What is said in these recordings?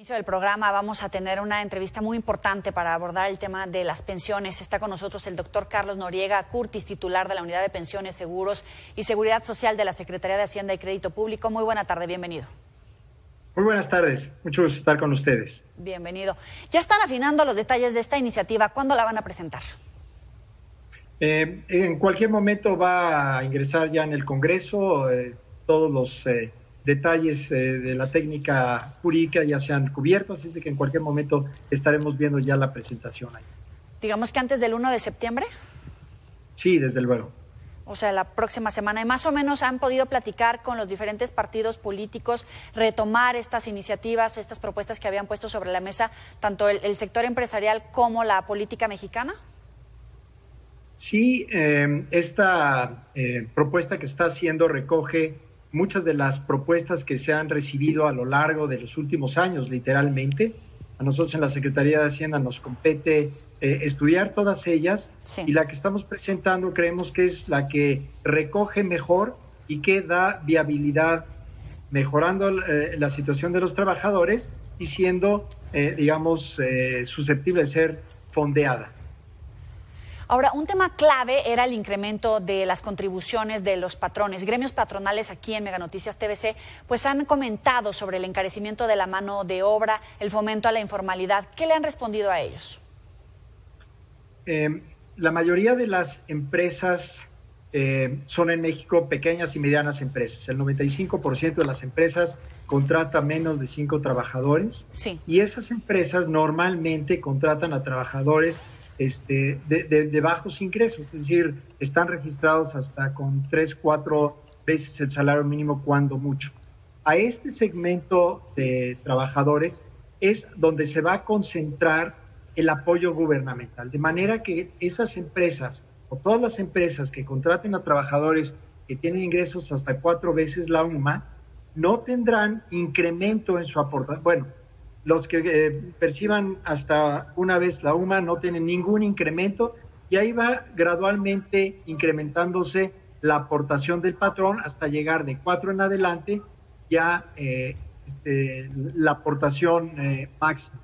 Inicio del programa vamos a tener una entrevista muy importante para abordar el tema de las pensiones. Está con nosotros el doctor Carlos Noriega Curtis, titular de la Unidad de Pensiones, Seguros y Seguridad Social de la Secretaría de Hacienda y Crédito Público. Muy buena tarde, bienvenido. Muy buenas tardes, mucho gusto estar con ustedes. Bienvenido. Ya están afinando los detalles de esta iniciativa. ¿Cuándo la van a presentar? En cualquier momento va a ingresar ya en el Congreso. Todos los detalles de la técnica jurídica ya se han cubierto, así es de que en cualquier momento estaremos viendo ya la presentación ahí. Digamos que antes del 1 de septiembre. Sí, desde luego. O sea, la próxima semana. Y más o menos han podido platicar con los diferentes partidos políticos, retomar estas iniciativas, estas propuestas que habían puesto sobre la mesa, tanto el sector empresarial como la política mexicana. Sí, esta propuesta que está haciendo recoge muchas de las propuestas que se han recibido a lo largo de los últimos años, literalmente. A nosotros en la Secretaría de Hacienda nos compete estudiar todas ellas, sí. Y la que estamos presentando creemos que es la que recoge mejor y que da viabilidad, mejorando la situación de los trabajadores y siendo, susceptible de ser fondeada. Ahora, un tema clave era el incremento de las contribuciones de los patrones. Gremios patronales aquí en Mega Noticias TVC pues han comentado sobre el encarecimiento de la mano de obra, el fomento a la informalidad. ¿Qué le han respondido a ellos? La mayoría de las empresas son en México pequeñas y medianas empresas. El 95% de las empresas contrata menos de 5 trabajadores. Sí. Y esas empresas normalmente contratan a trabajadores de bajos ingresos, es decir, están registrados hasta con 3-4 veces el salario mínimo cuando mucho. A este segmento de trabajadores es donde se va a concentrar el apoyo gubernamental, de manera que esas empresas o todas las empresas que contraten a trabajadores que tienen ingresos hasta 4 veces la UMA no tendrán incremento en su aportación. Bueno, los que perciban hasta una vez la UMA no tienen ningún incremento y ahí va gradualmente incrementándose la aportación del patrón hasta llegar de 4 en adelante ya la aportación máxima.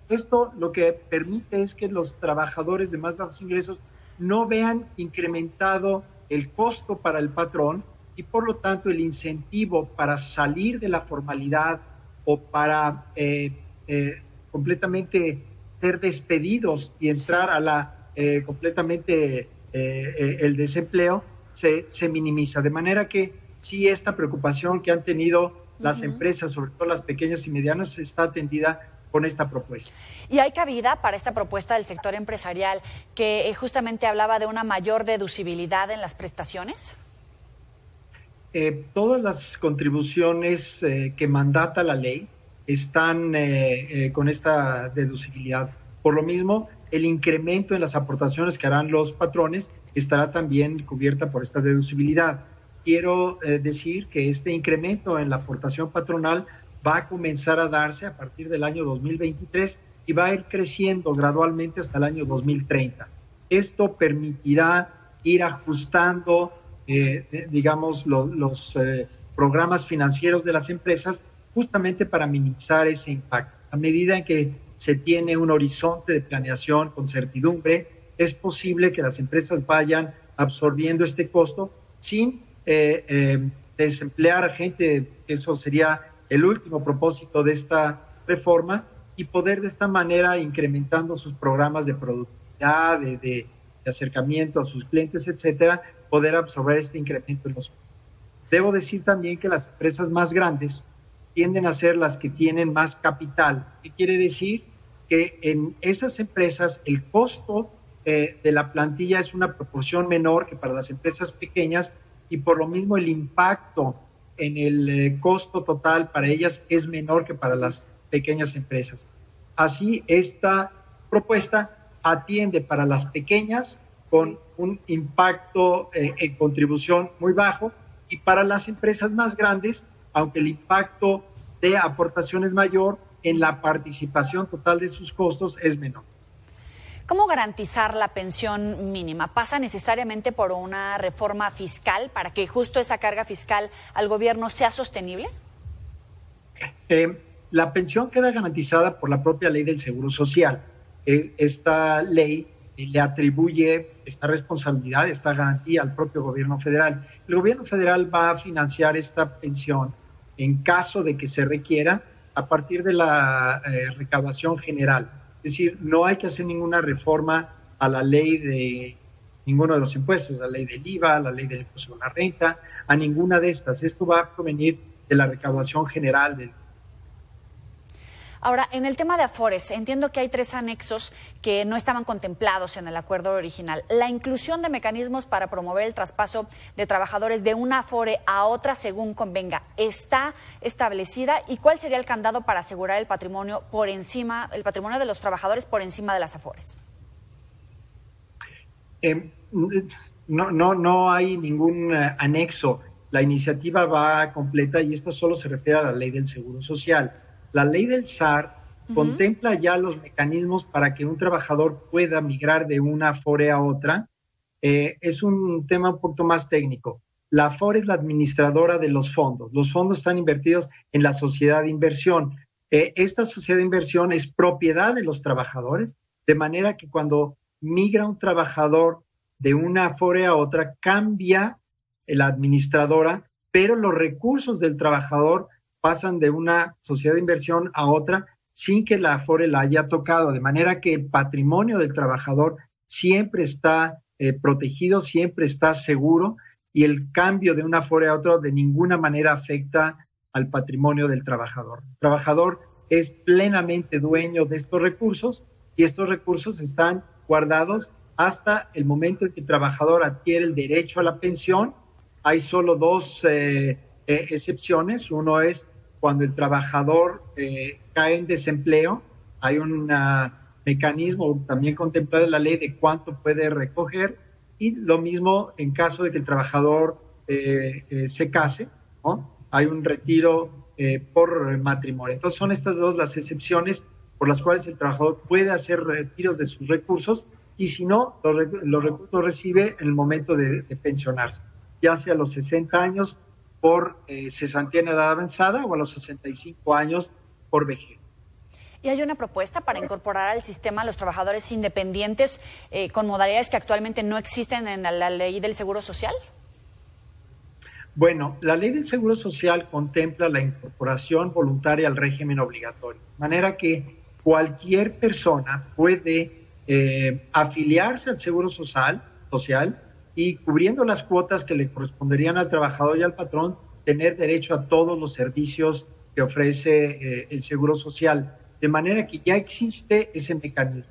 Esto lo que permite es que los trabajadores de más bajos ingresos no vean incrementado el costo para el patrón y por lo tanto el incentivo para salir de la formalidad o para completamente ser despedidos y entrar a la completamente el desempleo se minimiza, de manera que sí, esta preocupación que han tenido las empresas, sobre todo las pequeñas y medianas, está atendida con esta propuesta. ¿Y hay cabida para esta propuesta del sector empresarial que justamente hablaba de una mayor deducibilidad en las prestaciones? Todas las contribuciones que mandata la ley están con esta deducibilidad. Por lo mismo, el incremento en las aportaciones que harán los patrones estará también cubierta por esta deducibilidad. Quiero decir que este incremento en la aportación patronal va a comenzar a darse a partir del año 2023 y va a ir creciendo gradualmente hasta el año 2030. Esto permitirá ir ajustando, los programas financieros de las empresas justamente para minimizar ese impacto. A medida en que se tiene un horizonte de planeación con certidumbre, es posible que las empresas vayan absorbiendo este costo sin desemplear a gente. Eso sería el último propósito de esta reforma, y poder de esta manera, incrementando sus programas de productividad, de acercamiento a sus clientes, etcétera, poder absorber este incremento en los costos. Debo decir también que las empresas más grandes tienden a ser las que tienen más capital. ¿Qué quiere decir? Que en esas empresas el costo de la plantilla es una proporción menor que para las empresas pequeñas, y por lo mismo el impacto en el costo total para ellas es menor que para las pequeñas empresas. Así, esta propuesta atiende para las pequeñas con un impacto en contribución muy bajo, y para las empresas más grandes, aunque el impacto de aportación es mayor, en la participación total de sus costos es menor. ¿Cómo garantizar la pensión mínima? ¿Pasa necesariamente por una reforma fiscal para que justo esa carga fiscal al gobierno sea sostenible? La pensión queda garantizada por la propia ley del Seguro Social. Esta ley le atribuye esta responsabilidad, esta garantía al propio gobierno federal. El gobierno federal va a financiar esta pensión en caso de que se requiera a partir de la recaudación general. Es decir, no hay que hacer ninguna reforma a la ley de ninguno de los impuestos, la ley del IVA, la ley del impuesto a la renta, a ninguna de estas. Esto va a provenir de la recaudación general del. Ahora, en el tema de Afores, entiendo que hay 3 anexos que no estaban contemplados en el acuerdo original. La inclusión de mecanismos para promover el traspaso de trabajadores de una Afore a otra según convenga, ¿está establecida? ¿Y cuál sería el candado para asegurar el patrimonio de los trabajadores por encima de las Afores? No hay ningún anexo. La iniciativa va completa y esto solo se refiere a la ley del Seguro Social. La ley del SAR contempla ya los mecanismos para que un trabajador pueda migrar de una Afore a otra. Es un tema un poquito más técnico. La Afore es la administradora de los fondos. Los fondos están invertidos en la sociedad de inversión. Esta sociedad de inversión es propiedad de los trabajadores, de manera que cuando migra un trabajador de una Afore a otra, cambia la administradora, pero los recursos del trabajador pasan de una sociedad de inversión a otra sin que la Afore la haya tocado, de manera que el patrimonio del trabajador siempre está protegido, siempre está seguro, y el cambio de una Afore a otra de ninguna manera afecta al patrimonio del trabajador. El trabajador es plenamente dueño de estos recursos y estos recursos están guardados hasta el momento en que el trabajador adquiere el derecho a la pensión. Hay solo 2 excepciones. Uno es cuando el trabajador cae en desempleo. Hay un mecanismo también contemplado en la ley de cuánto puede recoger, y lo mismo en caso de que el trabajador se case, ¿no? Hay un retiro por matrimonio. Entonces son estas 2 las excepciones por las cuales el trabajador puede hacer retiros de sus recursos, y si no, los recursos los recibe en el momento de pensionarse, ya sea a los 60 años por cesantía en edad avanzada o a los 65 años por vejez. ¿Y hay una propuesta para incorporar al sistema a los trabajadores independientes con modalidades que actualmente no existen en la ley del Seguro Social? Bueno, la ley del Seguro Social contempla la incorporación voluntaria al régimen obligatorio, de manera que cualquier persona puede afiliarse al Seguro Social y, cubriendo las cuotas que le corresponderían al trabajador y al patrón, tener derecho a todos los servicios que ofrece el Seguro Social, de manera que ya existe ese mecanismo.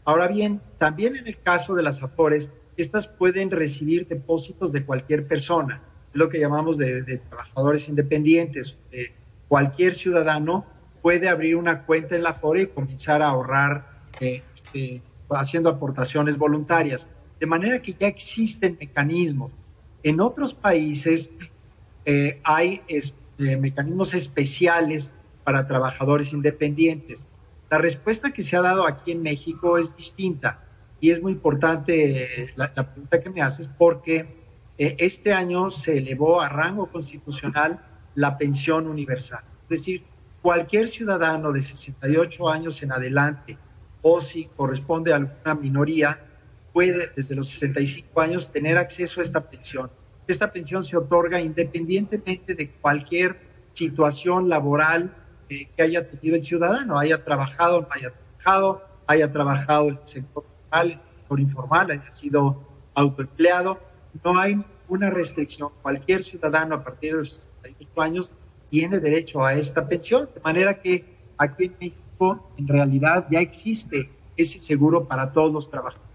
Ahora bien, también en el caso de las Afores, estas pueden recibir depósitos de cualquier persona, es lo que llamamos de trabajadores independientes. Cualquier ciudadano puede abrir una cuenta en la Afore y comenzar a ahorrar haciendo aportaciones voluntarias, de manera que ya existen mecanismos. En otros países hay mecanismos especiales para trabajadores independientes. La respuesta que se ha dado aquí en México es distinta, y es muy importante la pregunta que me haces, porque este año se elevó a rango constitucional la pensión universal. Es decir, cualquier ciudadano de 68 años en adelante, o si corresponde a alguna minoría, puede desde los 65 años tener acceso a esta pensión. Esta pensión se otorga independientemente de cualquier situación laboral que haya tenido el ciudadano, haya trabajado o no haya trabajado en el sector formal, en el sector informal, haya sido autoempleado. No hay ninguna restricción. Cualquier ciudadano a partir de los 68 años tiene derecho a esta pensión, de manera que aquí en México en realidad ya existe ese seguro para todos los trabajadores.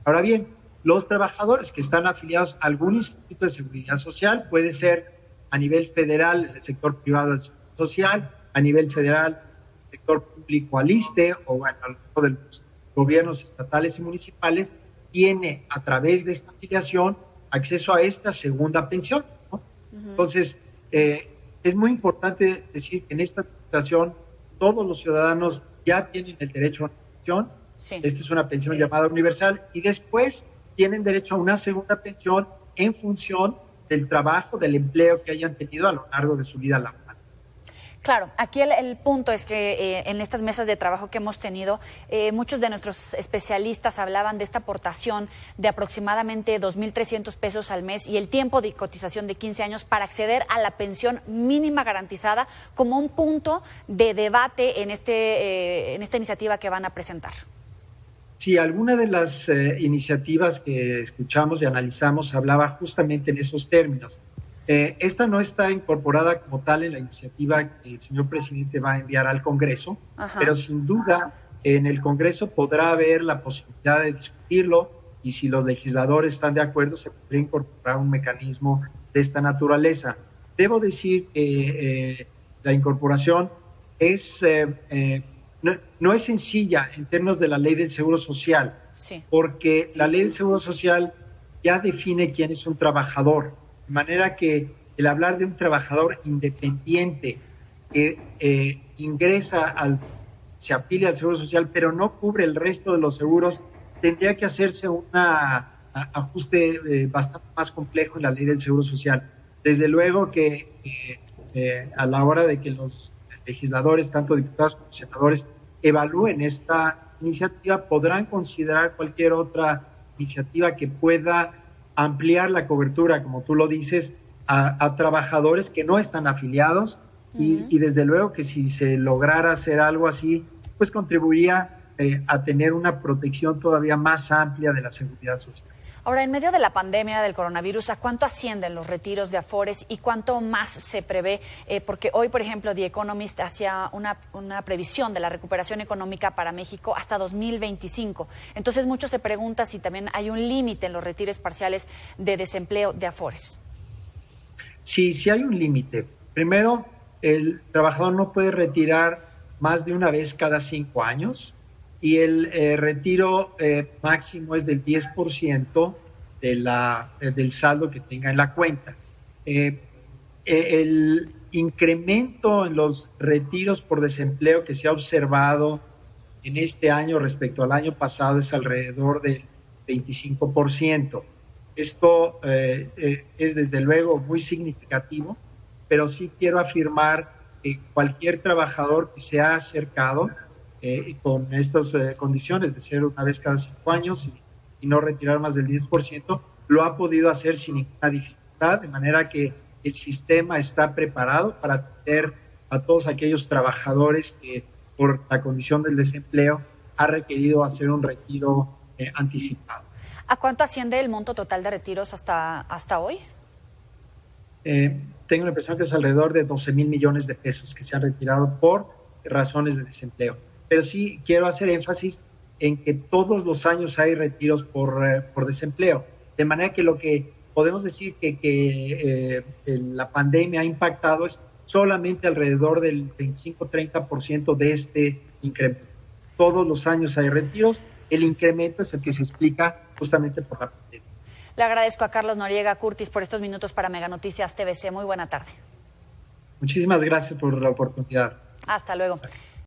Ahora bien, los trabajadores que están afiliados a algún instituto de seguridad social, puede ser a nivel federal en el sector privado del seguro social, a nivel federal el sector público al ISSSTE, o bueno, a lo mejor de los gobiernos estatales y municipales, tiene a través de esta afiliación acceso a esta segunda pensión, ¿no? Entonces, es muy importante decir que en esta administración todos los ciudadanos ya tienen el derecho a una pensión. Sí. Esta es una pensión llamada universal, y después tienen derecho a una segunda pensión en función del trabajo, del empleo que hayan tenido a lo largo de su vida laboral. Claro, aquí el punto es que en estas mesas de trabajo que hemos tenido, muchos de nuestros especialistas hablaban de esta aportación de aproximadamente 2.300 pesos al mes y el tiempo de cotización de 15 años para acceder a la pensión mínima garantizada como un punto de debate en esta iniciativa que van a presentar. Sí, alguna de las iniciativas que escuchamos y analizamos hablaba justamente en esos términos. Esta no está incorporada como tal en la iniciativa que el señor presidente va a enviar al Congreso, pero sin duda en el Congreso podrá haber la posibilidad de discutirlo y si los legisladores están de acuerdo se podría incorporar un mecanismo de esta naturaleza. Debo decir que la incorporación es, no es sencilla en términos de la ley del Seguro Social, sí, porque la ley del Seguro Social ya define quién es un trabajador. De manera que el hablar de un trabajador independiente que se afilia al Seguro Social, pero no cubre el resto de los seguros, tendría que hacerse un ajuste bastante más complejo en la ley del Seguro Social. Desde luego que a la hora de que los legisladores, tanto diputados como senadores, evalúen esta iniciativa, podrán considerar cualquier otra iniciativa que pueda ampliar la cobertura, como tú lo dices, a trabajadores que no están afiliados y desde luego que si se lograra hacer algo así, pues contribuiría a tener una protección todavía más amplia de la seguridad social. Ahora, en medio de la pandemia del coronavirus, ¿a cuánto ascienden los retiros de Afores y cuánto más se prevé? Porque hoy, por ejemplo, The Economist hacía una previsión de la recuperación económica para México hasta 2025. Entonces, muchos se preguntan si también hay un límite en los retiros parciales de desempleo de Afores. Sí, sí hay un límite. Primero, el trabajador no puede retirar más de una vez cada 5 años. Y el retiro máximo es del 10% del saldo que tenga en la cuenta. El incremento en los retiros por desempleo que se ha observado en este año respecto al año pasado es alrededor del 25%. Esto es desde luego muy significativo, pero sí quiero afirmar que cualquier trabajador que se ha acercado con estas condiciones de ser una vez cada 5 años y no retirar más del 10%, lo ha podido hacer sin ninguna dificultad, de manera que el sistema está preparado para atender a todos aquellos trabajadores que por la condición del desempleo ha requerido hacer un retiro anticipado. ¿A cuánto asciende el monto total de retiros hasta hoy? Tengo la impresión que es alrededor de 12,000 millones de pesos que se han retirado por razones de desempleo. Pero sí quiero hacer énfasis en que todos los años hay retiros por desempleo. De manera que lo que podemos decir que la pandemia ha impactado es solamente alrededor del 25-30% de este incremento. Todos los años hay retiros. El incremento es el que se explica justamente por la pandemia. Le agradezco a Carlos Noriega Curtis por estos minutos para Mega Noticias TVC. Muy buena tarde. Muchísimas gracias por la oportunidad. Hasta luego.